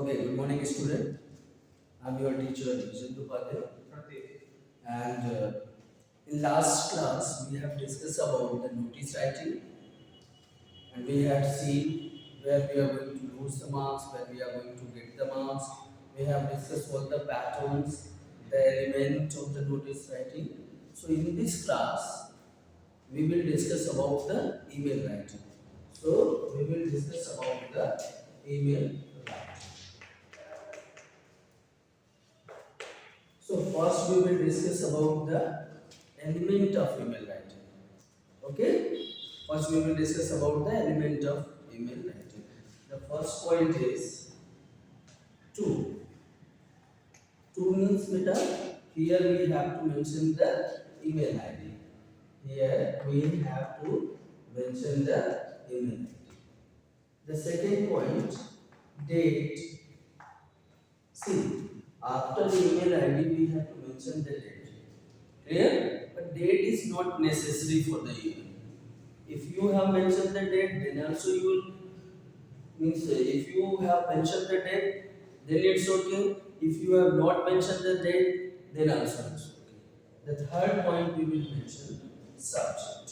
Okay, good morning, student. I'm your teacher, Jindu Padre. And in last class, we have discussed about the notice writing, and we have seen where we are going to lose the marks, where we are going to get the marks. We have discussed all the patterns, the element of the notice writing. So in this class, we will discuss about the email writing. So we will discuss about the email writing. So first we will discuss about the element of email writing. Okay? First we will discuss about the element of email writing. The first point is to. To means beta. Here we have to mention the email ID. Here we have to mention the email ID. The second point, date. See, after the email ID we have to mention the date. Clear? But date is not necessary for the email. If you have mentioned the date, then also you will means if you have mentioned the date, then it's okay. If you have not mentioned the date, then also it's okay. The third point we will mention subject.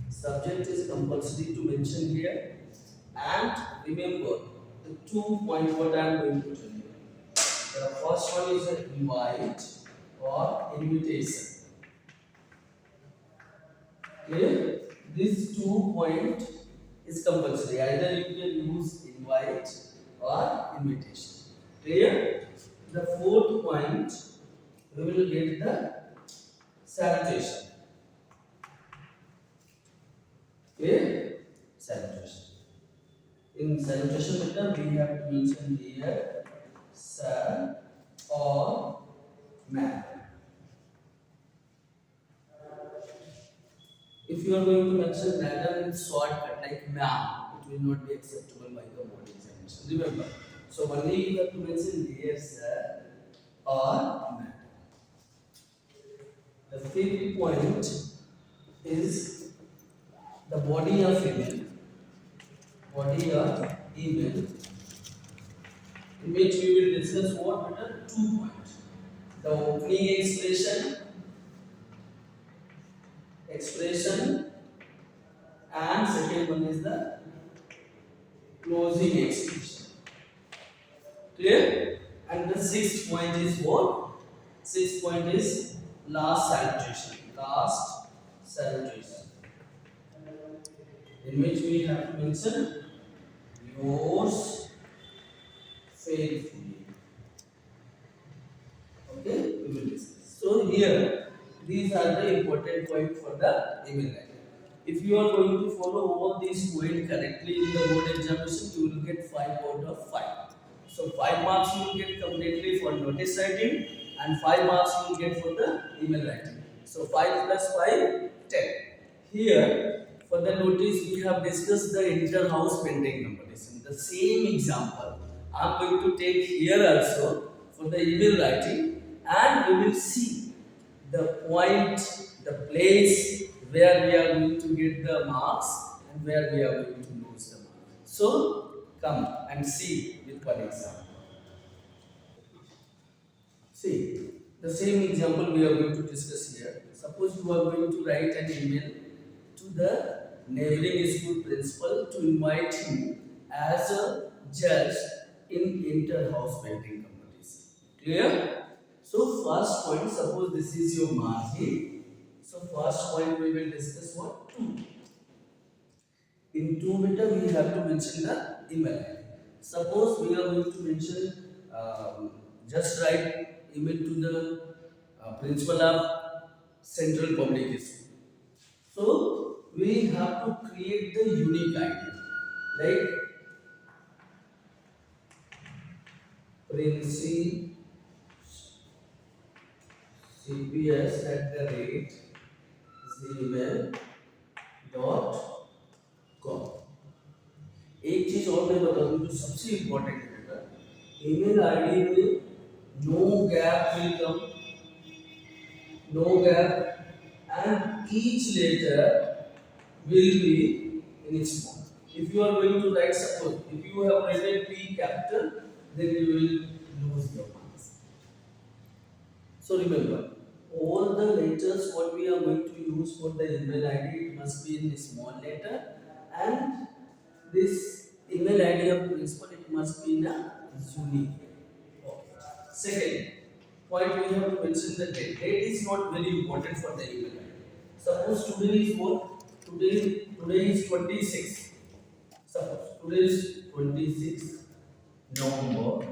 Subject is compulsory to mention here. And remember the 2 points what I am going to tell you. The first one is an invite or invitation. Clear? These 2 points is compulsory. Either you can use invite or invitation. Clear? The fourth point, we will get the salutation. Clear? Salutation. In salutation method, we have to mention here sir or ma'am. If you are going to mention madam in shortcut like ma'am, it will not be acceptable by the board examination. Remember. So only you have to mention dear sir or ma'am. The fifth point is the body of email. Body of email, in which we will discuss what better 2 points. The opening expression, and second one is the closing expression. Clear? And the sixth point is what? Sixth point is last salutation. Last salutation, in which we have to mention yours faithfully. Okay, we will discuss. So here, these are the important points for the email writing. If you are going to follow all these points correctly in the board examination, you will get 5 out of 5. So 5 marks you will get completely for notice writing, and 5 marks you will get for the email writing. So 5 plus 5, 10. Here, for the notice, we have discussed the inter-house painting competition. The same example I am going to take here also for the email writing, and we will see the point, the place where we are going to get the marks and where we are going to lose the marks. So, come and see with one example. See, the same example we are going to discuss here. Suppose you are going to write an email to the neighboring school principal to invite him as a judge in inter-house painting competition. Clear? So first point, suppose this is your margin. So first point we will discuss what? 2. In 2 meter we have to mention the email ID. Suppose we are going to mention just write email to the principal of Central Public School. So we have to create the unique ID like principal cps@gmail.com. एक चीज और मैं बता दूं जो सबसे important है, email ID में no gap will come, no gap, and each letter will be in its form. If you are going to write, suppose if you have written P capital, then you will lose your marks. So remember, all the letters what we are going to use for the email ID, it must be in a small letter, and this email ID of principal, it must be in a unique way. Okay. Second point, we have to mention the date. Date is not very important for the email ID. Suppose today is what? Today is 26. Suppose today is 26 November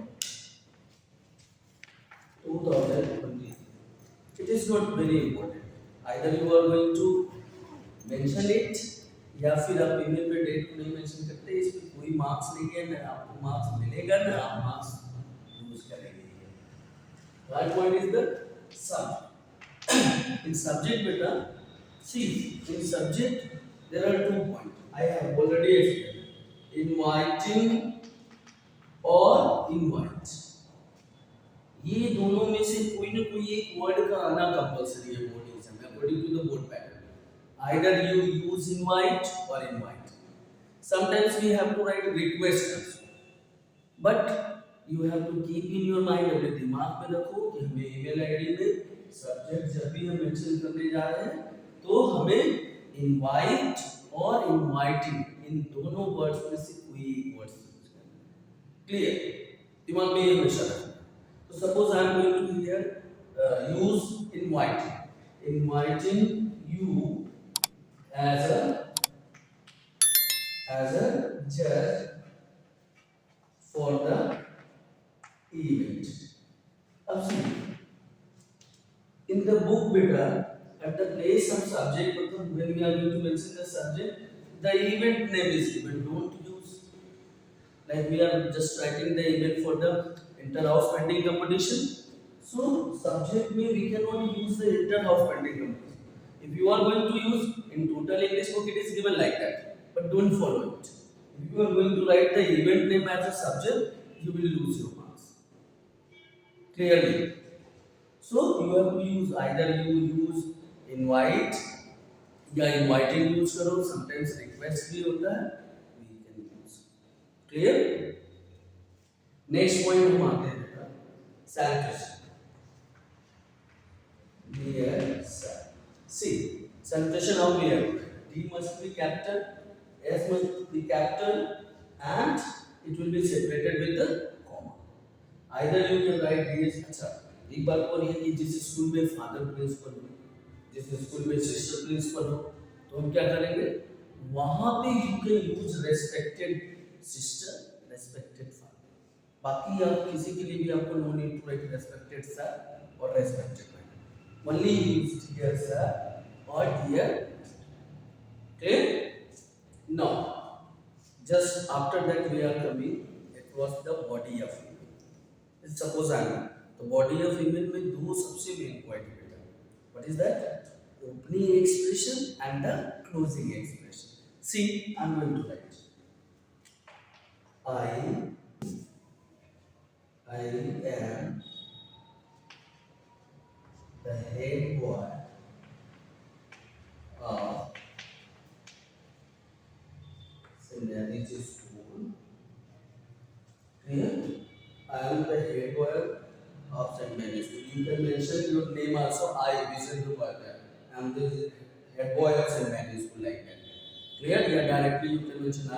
2020. It is not very important. Either you are going to mention it या फिर आप email पे date को नहीं mention करते, इसमें कोई marks नहीं है, ना आपको मार्क्स मिलेगा ना आप मार्क्स यूज करेंगे. Right point is the subject. In subject beta, see, in subject there are 2 points. I have already explained. Inviting or invite. ये दोनों में से कोई ना कोई एक वर्ड का आना कंपलसरी है बोर्ड एग्जाम में, according to the board pattern. Either you use invite और invite. Sometimes we have to write request also, but you have to keep in your mind, अपने दिमाग में रखो कि हमें ईमेल आईडी में सब्जेक्ट जब भी हम मेंशन करने जा रहे हैं तो हमें इनवाइट और इनवाइटिंग इन दोनों वर्ड्स में से कोई एक वर्ड यूज करना है. क्लियर? दिमाग में ये हमेशा रखना. So suppose I am going to here use inviting you as a judge for the event. अब see, in the book beta, at the place of subject, when we are going to mention the subject, the event name is given. Don't use like we are just writing the email for the inter-house painting competition. So subject में we cannot use the inter-house painting competition. If you are going to use in total English book, it is given like that, but don't follow it. If you are going to write the event name as a subject, you will lose your marks. Clearly. So you have to use either you use invite या inviting use करो. Sometimes request भी होता है, we can use. Clear? Next point हम आते हैं बेटा, salutation. Dear sir. See, salutation how we have. D must be capital, S must be capital, and it will be separated with the comma. Either you can write dear. अच्छा, एक बात और ये कि जिस स्कूल में फादर प्रिंसिपल हो, जिस स्कूल में सिस्टर प्रिंसिपल हो, तो हम क्या करेंगे? वहाँ पे you can use respected sister, respected father. बाकी आप किसी के लिए भी आपको no need to write respected sir और respected ma'am. Only use dear sir और dear. Okay. Now just after that we are coming across the body of email. Suppose I am the body of email में दो सबसे main point है. What is that? Opening expression and the closing expression. See, I am going to write I am the head boy of St. Mary's School. Clear? I am the head boy of St. Mary's School. You can mention your name also. I Vijendra Bhatta. I am the head boy of St. Mary's School, like that. Clear? Yeah, directly you can mention I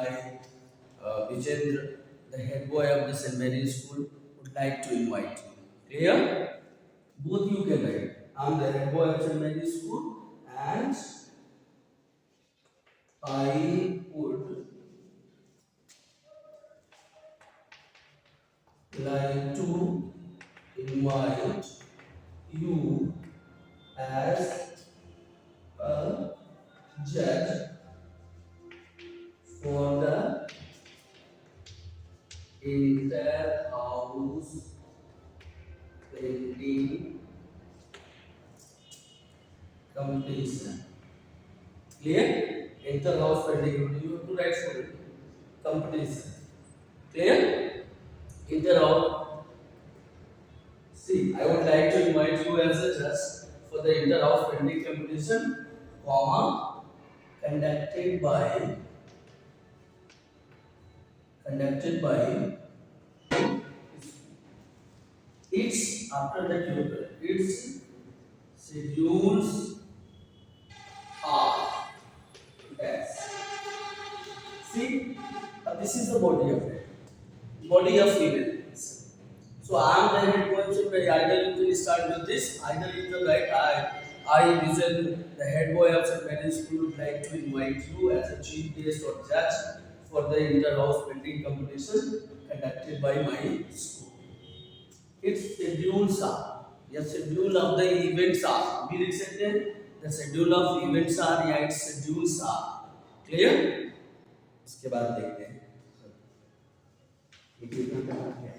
Vijendra, the head boy of the St. Mary's School, would like to invite you. Clear? Both you can write. I am the head boy of St. Mary's School and I would like to invite you as a judge for the inter-house painting competition. Clear? Inter-house painting competition. You have to write for it. Competition. Clear? Inter-house. See, I would like to invite you as a judge for the inter-house painting competition, comma, conducted by Its after the tutor. Its schedules are as. See, this is the body of it. Body of female. So I am the head boy. So either you can start with this. Either you can write I Vision, the head boy of St. Mary's School, would like to invite you as a chief guest or judge for the inter-house painting competition conducted by my school. Its schedules are, the schedule of the events are, we accepted the schedule of events are, या its schedules are. Clear? इसके बाद देखते हैं ये कितना करना है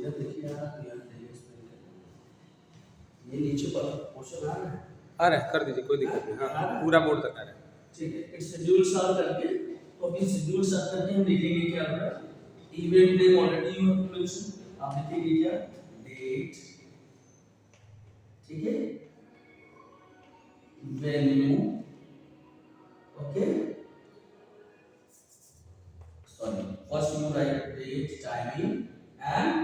इधर देखिए आप यहाँ ये नीचे पर पोर्शन आ रहा है कर दीजिए, कोई दिक्कत नहीं। हाँ, पूरा बोर्ड तक आ रहा है। ठीक है इस शेड्यूल सॉल्व करके तो अभी शेड्यूल सॉल्व करके हम लिखेंगे क्या होगा event name already you have mention आप लिखेंगे क्या डेट ठीक है venue okay sorry first you write date timing and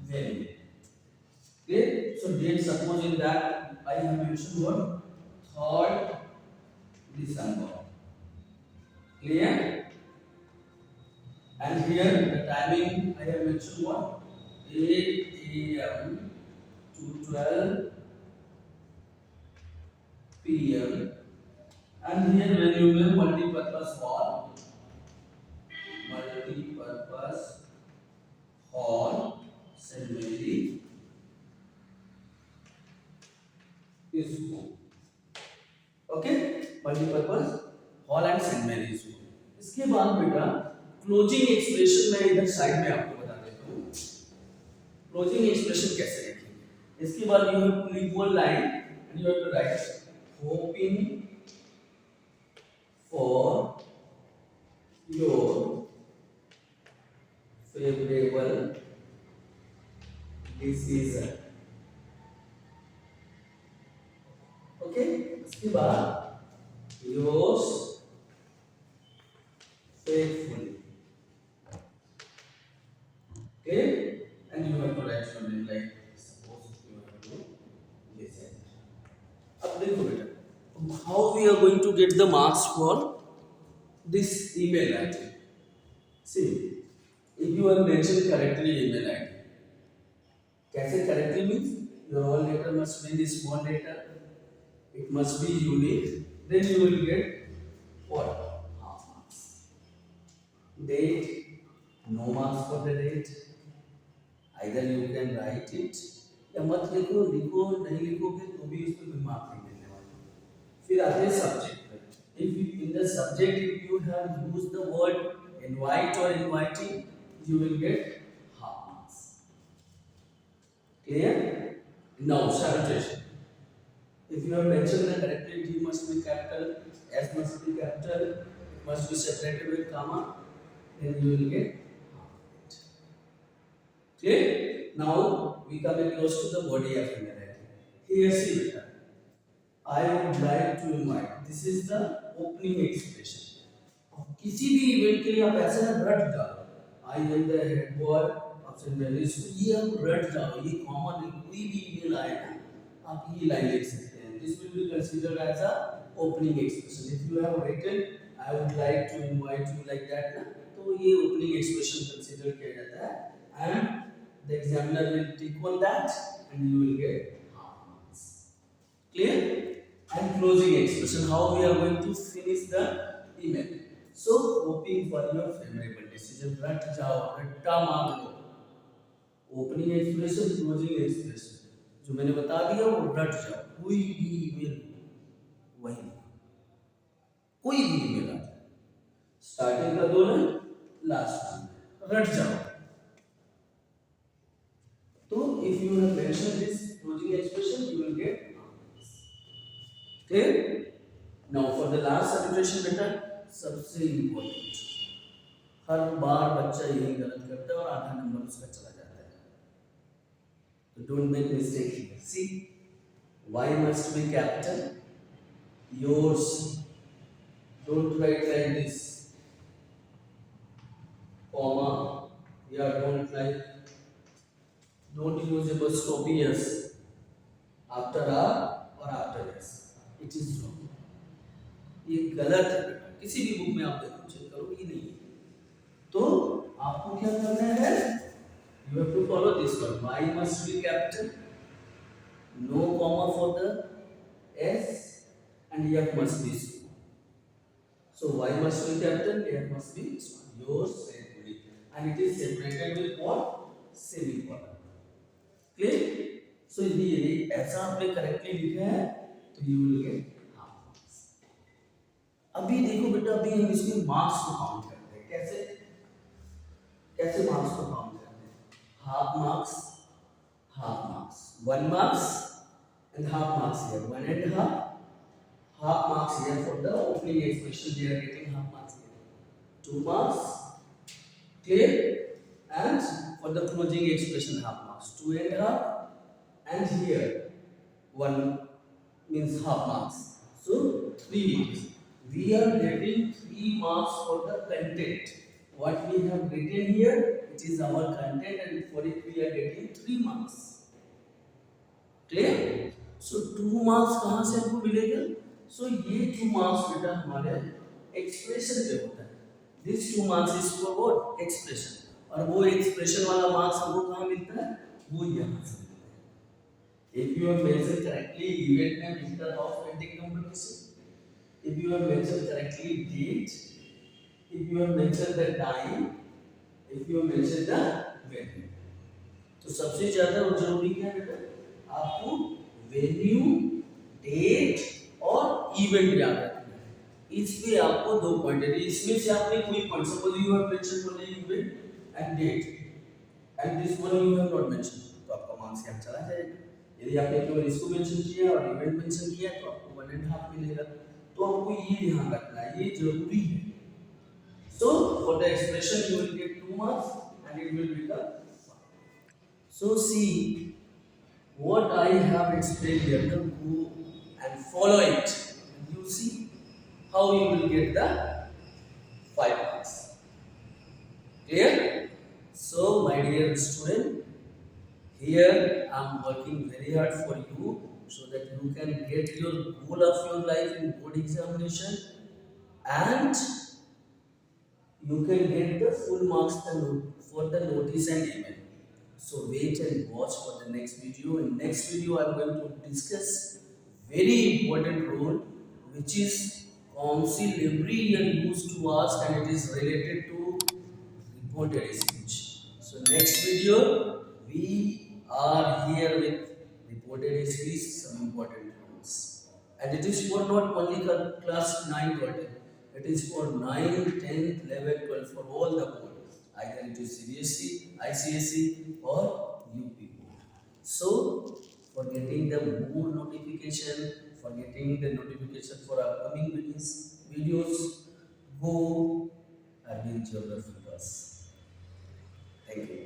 venue okay so date suppose in that I have mentioned what 3rd December clear and here the timing I have mentioned what 8 a.m. to 12 p.m. and here when you will multi-purpose hall St. Mary school okay multi-purpose hall and St. Mary school इसके बाद बेटा closing expression मैं इधर side में आपको बता देता हूँ क्लोजिंग एक्सप्रेशन कैसे लिखेंगे इसके बाद you have to leave one line and you have to write hoping for your favorable decision okay इसके बाद yours faithfully okay and you have to write something like suppose you have to listen अब देखो बेटा how we are going to get the marks for this email writing see if you have mentioned correctly email ID कैसे correctly means your all letter must be in small letter it must be unique then you will get what half marks date no marks for the date either you can write it या मत लिखो लिखो नहीं लिखोगे तो भी उसमें कोई मार्क नहीं मिलने वाला फिर आते हैं subject if in the subject if you have used the word invite or inviting you will get half marks. Clear? Now, salutation. If you have mentioned the correctly, D must be capital, S must be capital, it must be separated with comma, then you will get half marks. Clear? Now, we come close to the body of the writing. Here, see beta. I would like to invite. This is the opening expression. किसी भी event के लिए आप ऐसे ना रट जाओ I am the head boy of Saint Mary's ये हम रट जाओ ये कॉमन कोई भी ईमेल आए ना आप ये लाइन लिख सकते हैं this will be considered as a opening expression if you have written I would like to invite you like that ना तो ये ओपनिंग एक्सप्रेशन कंसीडर किया जाता है and the examiner will tick on that and you will get half marks clear and closing expression how we are going to finish the email so hoping for your favorable decision रट जाओ रट्टा मार लो opening expression closing expression जो मैंने बता दिया वो रट जाओ कोई भी ईमेल वही कोई भी ईमेल आ जाए स्टार्टिंग का दो लाइन लास्ट रट जाओ तो if you have mentioned this closing expression you will get Clear? Now for the last salutation बेटा सबसे इम्पोर्टेंट, हर बार बच्चा यही गलत करता है और आधा नंबर उसका चला जाता है. तो don't make mistake here. See, why must be capital? Yours. Don't write like this, comma. Yeah, don't use apostrophe s after r or after s. It is wrong. ये गलत है बेटा, किसी भी बुक में आप देखो चेक करो, ये नहीं है. तो आपको क्या करना है, you have to follow this one. y must be capital, no comma for the s, and f must be small. So y must be capital, f must be small. Yours only, and it is separated with what? Semicolon. Clear? So यदि ऐसा आपने correctly लिखा है तो you will get half marks. अभी देखो बेटा, अभी हम इसमें मार्क्स को काउंट करते हैं. कैसे कैसे मार्क्स को काउंट करते हैं? Half marks, half marks, 1 marks and half marks here, 1 and half marks here for the opening expression. They are getting half marks here, 2 marks. Clear? And for the closing expression, half marks, 2 and half, and here 1 means half marks, so 3 marks. We are getting 3 marks for the content. What we have written here, it is our content, and for it we are getting 3 marks. Clear? So 2 marks कहाँ से हमको मिलेगा? So ये 2 marks बेटा हमारे expression पे होता है. This 2 marks is for what? Expression. और वो एक्सप्रेशन वाला मार्क्स हमको कहाँ मिलता है? वो यहाँ से मिलता है. If you have mentioned correctly event name instead of painting competition, if you have mentioned correctly date, if you have mentioned the time, if you have mentioned the venue. तो सबसे ज्यादा और जरूरी क्या है बेटा? आपको वेन्यू, डेट और इवेंट याद रखना है. इस पे आपको 2 पॉइंट है. इसमें से आपने कोई point, suppose you have mention only event and date and this one you have not mention, तो आपका मार्क्स यहाँ चला जाएगा. यदि आपने केवल इसको मेंशन किया और इवेंट मेंशन किया तो आपको 1 and half मिलेगा. तो आपको ये ध्यान रखना है, ये जरूरी है. So for the expression you will get 2 marks and it will become 5. So see what I have explained here. Now go and follow it. You see how you will get the 5 marks. Clear? So my dear student, here I am working very hard for you so that you can get your goal of your life in board examination, and you can get the full marks for the notice and email. So wait and watch for the next video. In next video, I am going to discuss very important role which is council every year used to ask, and it is related to reported speech. So next video, we are here with reported speech, some important rules. And it is for not only class 9 to 10. It is for 9, 10, 11, 12, for all the board. Either it is CBSE, icse or UP board. So for getting the more notification, for getting the notification for upcoming videos, go and be geography class. Thank you.